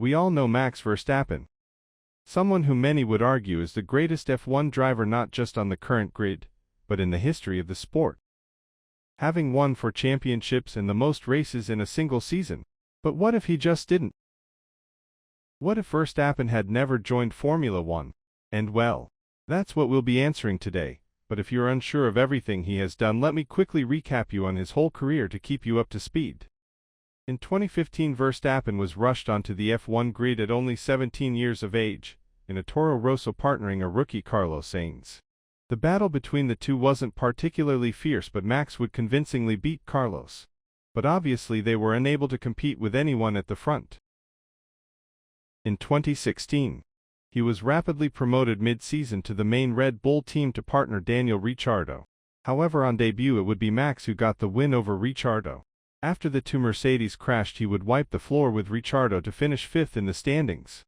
We all know Max Verstappen, someone who many would argue is the greatest F1 driver not just on the current grid, but in the history of the sport, having won 4 championships and the most races in a single season. But what if he just didn't? What if Verstappen had never joined Formula One? And well, that's what we'll be answering today. But if you're unsure of everything he has done, let me quickly recap you on his whole career to keep you up to speed. In 2015, Verstappen was rushed onto the F1 grid at only 17 years of age, in a Toro Rosso partnering a rookie Carlos Sainz. The battle between the two wasn't particularly fierce, but Max would convincingly beat Carlos. But obviously they were unable to compete with anyone at the front. In 2016, he was rapidly promoted mid-season to the main Red Bull team to partner Daniel Ricciardo. However, on debut it would be Max who got the win over Ricciardo. After the two Mercedes crashed, he would wipe the floor with Ricciardo to finish 5th in the standings.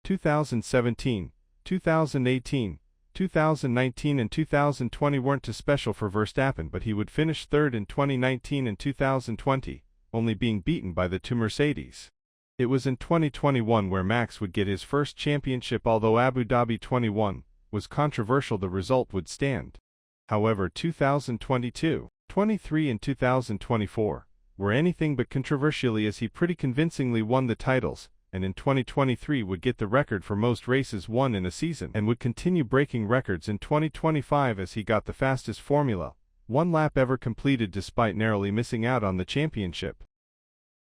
2017, 2018, 2019 and 2020 weren't too special for Verstappen, but he would finish 3rd in 2019 and 2020, only being beaten by the two Mercedes. It was in 2021 where Max would get his first championship, although Abu Dhabi 21 was controversial, the result would stand. However, 2022, 23 and 2024 were anything but controversially, as he pretty convincingly won the titles, and in 2023 would get the record for most races won in a season and would continue breaking records in 2025 as he got the fastest Formula One lap ever completed despite narrowly missing out on the championship.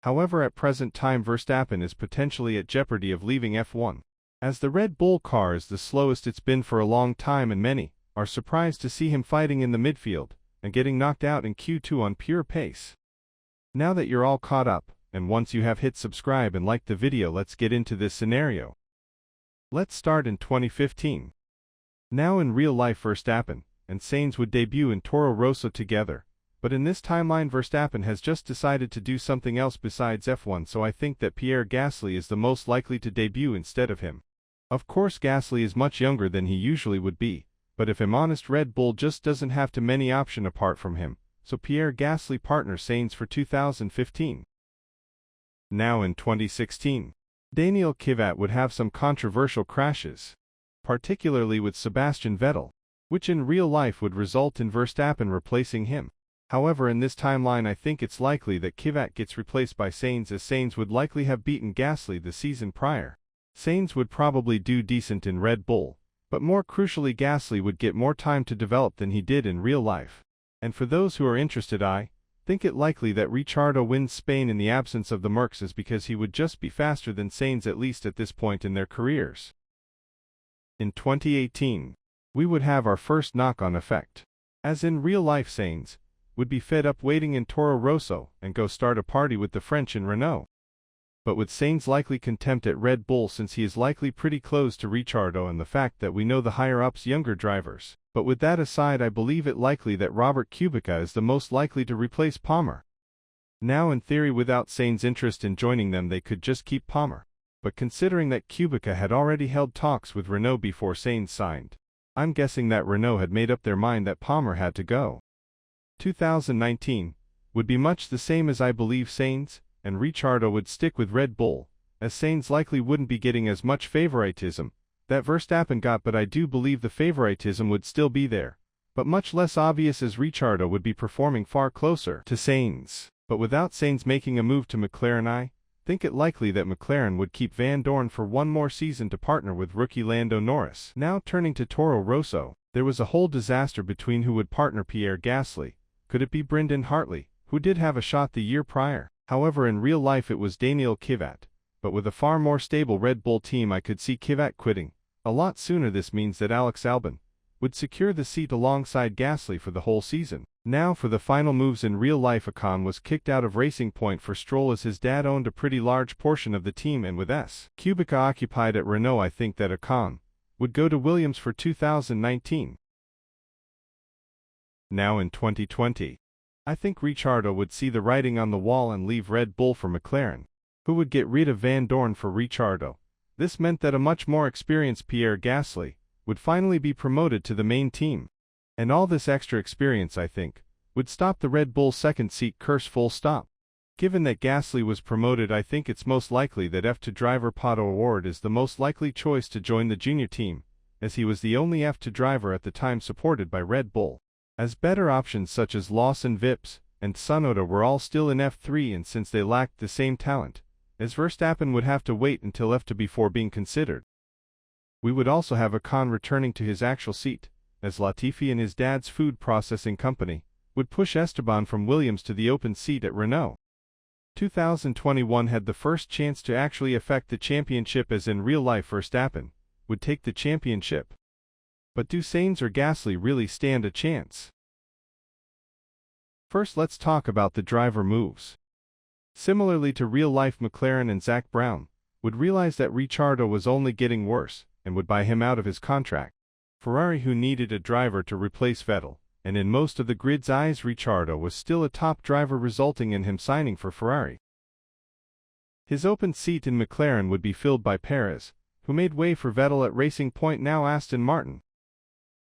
However, at present time Verstappen is potentially at jeopardy of leaving F1, as the Red Bull car is the slowest it's been for a long time, and many are surprised to see him fighting in the midfield and getting knocked out in Q2 on pure pace. Now that you're all caught up, and once you have hit subscribe and like the video, let's get into this scenario. Let's start in 2015. Now in real life, Verstappen and Sainz would debut in Toro Rosso together, but in this timeline Verstappen has just decided to do something else besides F1, so I think that Pierre Gasly is the most likely to debut instead of him. Of course, Gasly is much younger than he usually would be, but if I'm honest, Red Bull just doesn't have too many options apart from him, so Pierre Gasly partners Sainz for 2015. Now in 2016, Daniel Kvyat would have some controversial crashes, particularly with Sebastian Vettel, which in real life would result in Verstappen replacing him. However, in this timeline I think it's likely that Kvyat gets replaced by Sainz, as Sainz would likely have beaten Gasly the season prior. Sainz would probably do decent in Red Bull, but more crucially Gasly would get more time to develop than he did in real life. And for those who are interested, I think it likely that Ricciardo wins Spain in the absence of the Mercs, is because he would just be faster than Sainz, at least at this point in their careers. In 2018, we would have our first knock-on effect, as in real life Sainz would be fed up waiting in Toro Rosso and go start a party with the French in Renault. But with Sainz likely contempt at Red Bull, since he is likely pretty close to Ricciardo, and the fact that we know the higher-ups younger drivers. But with that aside, I believe it likely that Robert Kubica is the most likely to replace Palmer. Now in theory, without Sainz' interest in joining them, they could just keep Palmer. But considering that Kubica had already held talks with Renault before Sainz signed, I'm guessing that Renault had made up their mind that Palmer had to go. 2019 would be much the same, as I believe Sainz and Ricciardo would stick with Red Bull, as Sainz likely wouldn't be getting as much favoritism that Verstappen got, but I do believe the favoritism would still be there, but much less obvious, as Ricciardo would be performing far closer to Sainz. But without Sainz making a move to McLaren, I think it likely that McLaren would keep Van Dorn for one more season to partner with rookie Lando Norris. Now turning to Toro Rosso, there was a whole disaster between who would partner Pierre Gasly. Could it be Brendan Hartley, who did have a shot the year prior? However, in real life it was Daniel Kvyat, but with a far more stable Red Bull team I could see Kvyat quitting a lot sooner. This means that Alex Albon would secure the seat alongside Gasly for the whole season. Now for the final moves in real life, Ocon was kicked out of Racing Point for Stroll, as his dad owned a pretty large portion of the team, and with Kubica occupied at Renault, I think that Ocon would go to Williams for 2019. Now in 2020, I think Ricciardo would see the writing on the wall and leave Red Bull for McLaren, who would get rid of Van Dorn for Ricciardo. This meant that a much more experienced Pierre Gasly would finally be promoted to the main team. And all this extra experience, I think, would stop the Red Bull second seat curse full stop. Given that Gasly was promoted, I think it's most likely that F2 driver Pato O'Ward is the most likely choice to join the junior team, as he was the only F2 driver at the time supported by Red Bull, as better options such as Lawson Vips and Tsunoda were all still in F3, and since they lacked the same talent, as Verstappen would have to wait until F2 before being considered. We would also have Ocon returning to his actual seat, as Latifi and his dad's food processing company would push Esteban from Williams to the open seat at Renault. 2021 had the first chance to actually affect the championship, as in real life Verstappen would take the championship. But do Sainz or Gasly really stand a chance? First, let's talk about the driver moves. Similarly to real-life, McLaren and Zak Brown would realize that Ricciardo was only getting worse and would buy him out of his contract. Ferrari, who needed a driver to replace Vettel, and in most of the grid's eyes Ricciardo was still a top driver, resulting in him signing for Ferrari. His open seat in McLaren would be filled by Perez, who made way for Vettel at Racing Point, now Aston Martin.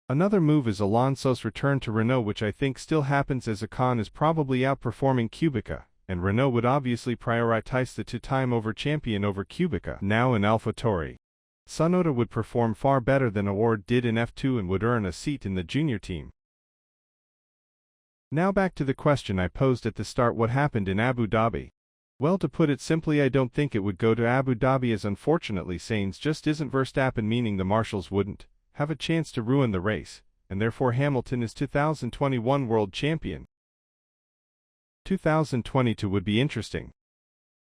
Another move is Alonso's return to Renault, which I think still happens, as Ocon is probably outperforming Kubica, and Renault would obviously prioritize the two-time champion over Kubica, now in AlphaTauri. Tsunoda would perform far better than O'Ward did in F2 and would earn a seat in the junior team. Now back to the question I posed at the start: what happened in Abu Dhabi? Well, to put it simply, I don't think it would go to Abu Dhabi, as unfortunately Sainz just isn't Verstappen, meaning the marshals wouldn't have a chance to ruin the race, and therefore Hamilton is 2021 world champion. 2022 would be interesting.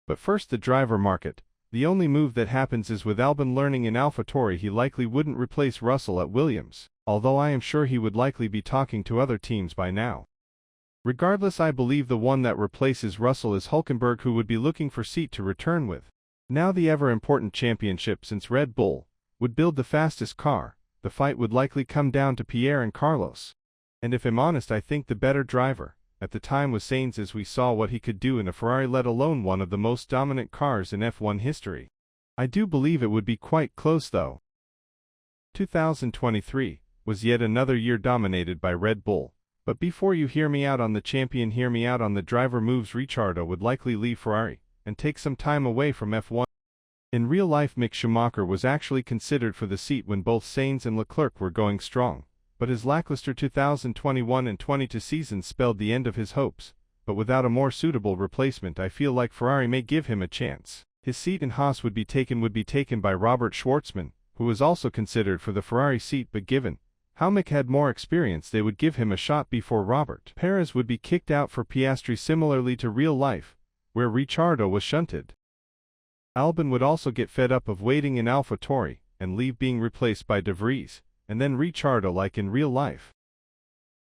But first, the driver market. The only move that happens is with Albon learning in AlphaTauri he likely wouldn't replace Russell at Williams, although I am sure he would likely be talking to other teams by now. Regardless, I believe the one that replaces Russell is Hülkenberg, who would be looking for seat to return with. Now the ever-important championship, since Red Bull would build the fastest car, the fight would likely come down to Pierre and Carlos. And if I'm honest, I think the better driver at the time was Sainz, as we saw what he could do in a Ferrari, let alone one of the most dominant cars in F1 history. I do believe it would be quite close though. 2023 was yet another year dominated by Red Bull. But before you hear me out on the champion, hear me out on the driver moves. Ricciardo would likely leave Ferrari and take some time away from F1. In real life, Mick Schumacher was actually considered for the seat when both Sainz and Leclerc were going strong, but his lackluster 2021 and 22 seasons spelled the end of his hopes. But without a more suitable replacement, I feel like Ferrari may give him a chance. His seat in Haas would be taken by Robert Schwartzman, who was also considered for the Ferrari seat, but given how Mick had more experience, they would give him a shot before Robert. Perez would be kicked out for Piastri, similarly to real life, where Ricciardo was shunted. Albon would also get fed up of waiting in AlphaTauri and leave, being replaced by De Vries, and then Ricciardo like in real life.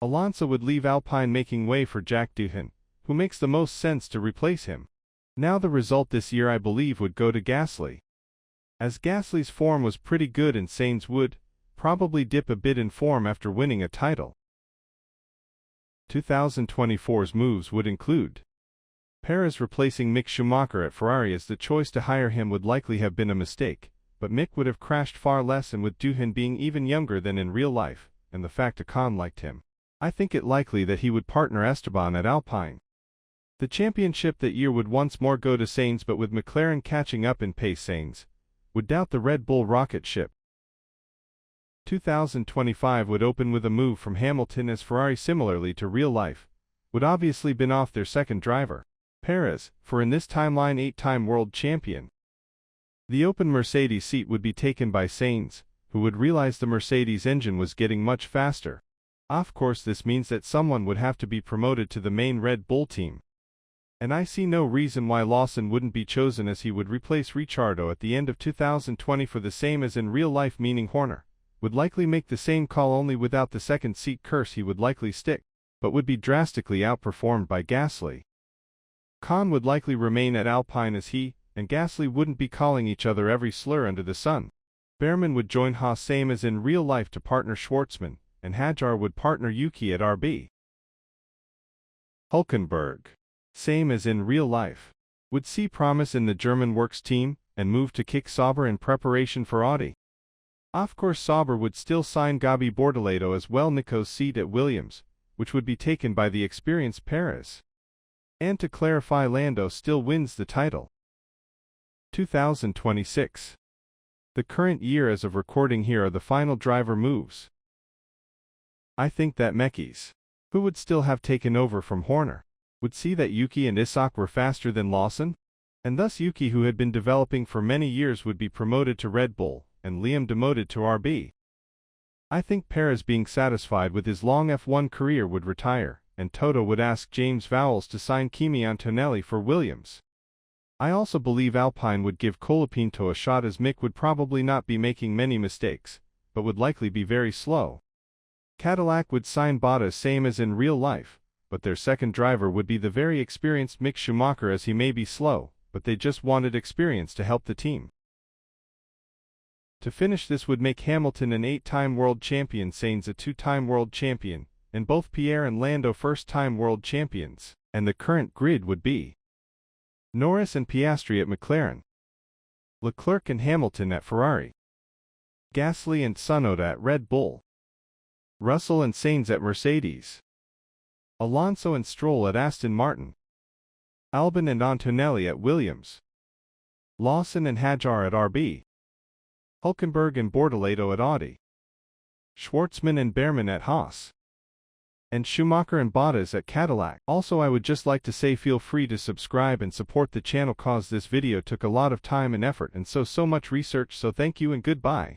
Alonso would leave Alpine, making way for Jack Doohan, who makes the most sense to replace him. Now the result this year, I believe, would go to Gasly, as Gasly's form was pretty good, and Sainz would probably dip a bit in form after winning a title. 2024's moves would include Perez replacing Mick Schumacher at Ferrari, as the choice to hire him would likely have been a mistake, but Mick would have crashed far less, and with Doohan being even younger than in real life, and the fact Ocon liked him, I think it likely that he would partner Esteban at Alpine. The championship that year would once more go to Sainz, but with McLaren catching up in pace, Sainz would doubt the Red Bull rocket ship. 2025 would open with a move from Hamilton, as Ferrari, similarly to real life, would obviously bin off their second driver, Perez, for in this timeline 8-time world champion. The open Mercedes seat would be taken by Sainz, who would realize the Mercedes engine was getting much faster. Of course, this means that someone would have to be promoted to the main Red Bull team, and I see no reason why Lawson wouldn't be chosen, as he would replace Ricciardo at the end of 2020 for the same as in real life, meaning Horner would likely make the same call, only without the second seat curse. He would likely stick, but would be drastically outperformed by Gasly. Ocon would likely remain at Alpine, as he and Gasly wouldn't be calling each other every slur under the sun. Behrman would join Haas, same as in real life, to partner Schwartzman, and Hadjar would partner Yuki at RB. Hülkenberg, same as in real life, would see promise in the German works team and move to kick Sauber in preparation for Audi. Of course, Sauber would still sign Gabi Bortoleto as well, Nico's seat at Williams, which would be taken by the experienced Perez. And to clarify, Lando still wins the title. 2026. The current year as of recording, here are the final driver moves. I think that Mekis, who would still have taken over from Horner, would see that Yuki and Isak were faster than Lawson, and thus Yuki, who had been developing for many years, would be promoted to Red Bull, and Liam demoted to RB. I think Perez, being satisfied with his long F1 career, would retire, and Toto would ask James Vowles to sign Kimi Antonelli for Williams. I also believe Alpine would give Colapinto a shot, as Mick would probably not be making many mistakes, but would likely be very slow. Cadillac would sign Bottas, same as in real life, but their second driver would be the very experienced Mick Schumacher, as he may be slow, but they just wanted experience to help the team. To finish, this would make Hamilton an 8-time world champion, Sainz a 2-time world champion, and both Pierre and Lando first-time world champions, and the current grid would be Norris and Piastri at McLaren, Leclerc and Hamilton at Ferrari, Gasly and Tsunoda at Red Bull, Russell and Sainz at Mercedes, Alonso and Stroll at Aston Martin, Albon and Antonelli at Williams, Lawson and Hadjar at RB, Hülkenberg and Bortoleto at Audi, Schwartzman and Behrman at Haas, and Schumacher and Bottas at Cadillac. Also, I would just like to say, feel free to subscribe and support the channel, cause this video took a lot of time and effort and so much research, so thank you and goodbye.